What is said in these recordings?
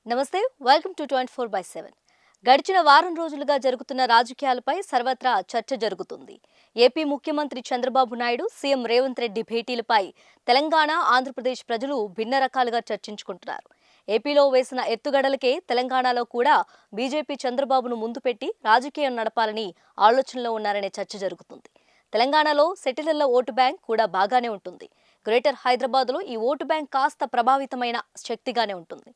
నమస్తే, welcome to 24/7. గడిచిన వారం రోజులుగా జరుగుతున్న రాజకీయాలపై సర్వత్రా చర్చ జరుగుతుంది. ఏపీ ముఖ్యమంత్రి చంద్రబాబు నాయుడు, సీఎం రేవంత్ రెడ్డి భేటీలపై తెలంగాణ, ఆంధ్రప్రదేశ్ ప్రజలు భిన్న రకాలుగా చర్చించుకుంటున్నారు. ఏపీలో వేసిన ఎత్తుగడలకే తెలంగాణలో కూడా బీజేపీ చంద్రబాబును ముందు పెట్టి రాజకీయం నడపాలని ఆలోచనలో ఉన్నారనే చర్చ జరుగుతుంది. తెలంగాణలో సెటిలర్ల ఓటు బ్యాంక్ కూడా బాగానే ఉంటుంది. గ్రేటర్ హైదరాబాద్లో ఈ ఓటు బ్యాంక్ కాస్త ప్రభావితమైన శక్తిగానే ఉంటుంది.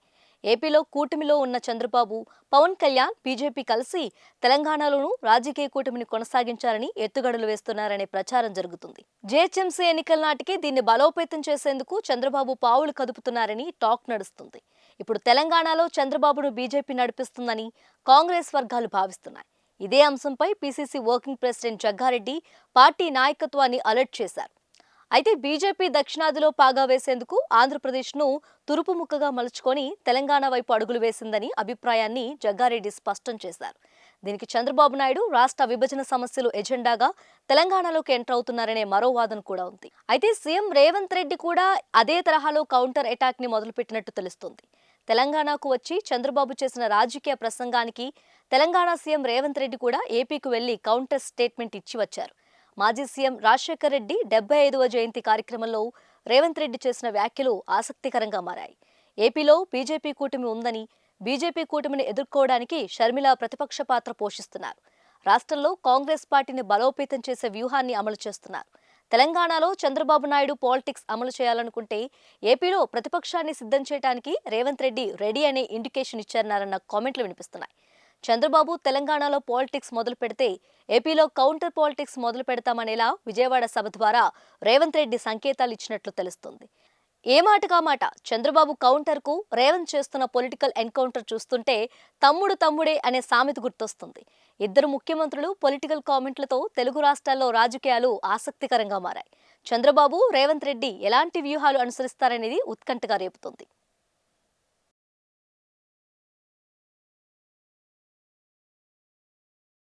ఏపీలో కూటమిలో ఉన్న చంద్రబాబు, పవన్ కళ్యాణ్, బీజేపీ కలిసి తెలంగాణలోనూ రాజకీయ కూటమిని కొనసాగించాలని ఎత్తుగడలు వేస్తున్నారనే ప్రచారం జరుగుతుంది. జీహెచ్ఎంసీ ఎన్నికల నాటికి దీన్ని బలోపేతం చేసేందుకు చంద్రబాబు పావులు కదుపుతున్నారని టాక్ నడుస్తుంది. ఇప్పుడు తెలంగాణలో చంద్రబాబును బీజేపీ నడిపిస్తుందని కాంగ్రెస్ వర్గాలు భావిస్తున్నాయి. ఇదే అంశంపై PCC working president Jagga Reddy party నాయకత్వాన్ని అలర్ట్ చేశారు. అయితే బీజేపీ దక్షిణాదిలో పాగా వేసేందుకు ఆంధ్రప్రదేశ్ను తురుపు ముక్కగా మలుచుకొని తెలంగాణ వైపు అడుగులు వేసిందని అభిప్రాయాన్ని జగ్గారెడ్డి స్పష్టం చేశారు. దీనికి చంద్రబాబు నాయుడు రాష్ట్ర విభజన సమస్యలు ఎజెండాగా తెలంగాణలోకి ఎంటర్ అవుతున్నారనే మరో వాదన కూడా ఉంది. అయితే సీఎం రేవంత్ రెడ్డి కూడా అదే తరహాలో కౌంటర్ అటాక్ ని మొదలుపెట్టినట్టు తెలుస్తోంది. తెలంగాణకు వచ్చి చంద్రబాబు చేసిన రాజకీయ ప్రసంగానికి తెలంగాణ సీఎం రేవంత్ రెడ్డి కూడా ఏపీకి వెళ్లి కౌంటర్ స్టేట్మెంట్ ఇచ్చి వచ్చారు. మాజీ సీఎం రాజశేఖర్ రెడ్డి 75వ జయంతి కార్యక్రమంలో రేవంత్ రెడ్డి చేసిన వ్యాఖ్యలు ఆసక్తికరంగా మారాయి. ఏపీలో బీజేపీ కూటమి ఉందని, బీజేపీ కూటమిని ఎదుర్కోవడానికి షర్మిల ప్రతిపక్ష పాత్ర పోషిస్తున్నారు. రాష్ట్రంలో కాంగ్రెస్ పార్టీని బలోపేతం చేసే వ్యూహాన్ని అమలు చేస్తున్నారు. తెలంగాణలో చంద్రబాబు నాయుడు పాలిటిక్స్ అమలు చేయాలనుకుంటే ఏపీలో ప్రతిపక్షాన్ని సిద్ధం చేయడానికి రేవంత్ రెడ్డి రెడీ అనే ఇండికేషన్ ఇచ్చారన్నారన్న కామెంట్లు వినిపిస్తున్నాయి. చంద్రబాబు తెలంగాణలో పాలిటిక్స్ మొదలు పెడితే ఏపీలో కౌంటర్ పాలిటిక్స్ మొదలు పెడతామనేలా విజయవాడ సభ ద్వారా రేవంత్ రెడ్డి సంకేతాలు ఇచ్చినట్లు తెలుస్తుంది. ఏ మాటగా మాట చంద్రబాబు కౌంటర్ కు రేవంత్ చేస్తున్న పొలిటికల్ ఎన్కౌంటర్ చూస్తుంటే తమ్ముడు తమ్ముడే అనే సామెత గుర్తొస్తుంది. ఇద్దరు ముఖ్యమంత్రులు పొలిటికల్ కామెంట్లతో తెలుగు రాష్ట్రాల్లో రాజకీయాలు ఆసక్తికరంగా మారాయి. చంద్రబాబు, రేవంత్ రెడ్డి ఎలాంటి వ్యూహాలు అనుసరిస్తారనేది ఉత్కంఠగా రేపుతుంది.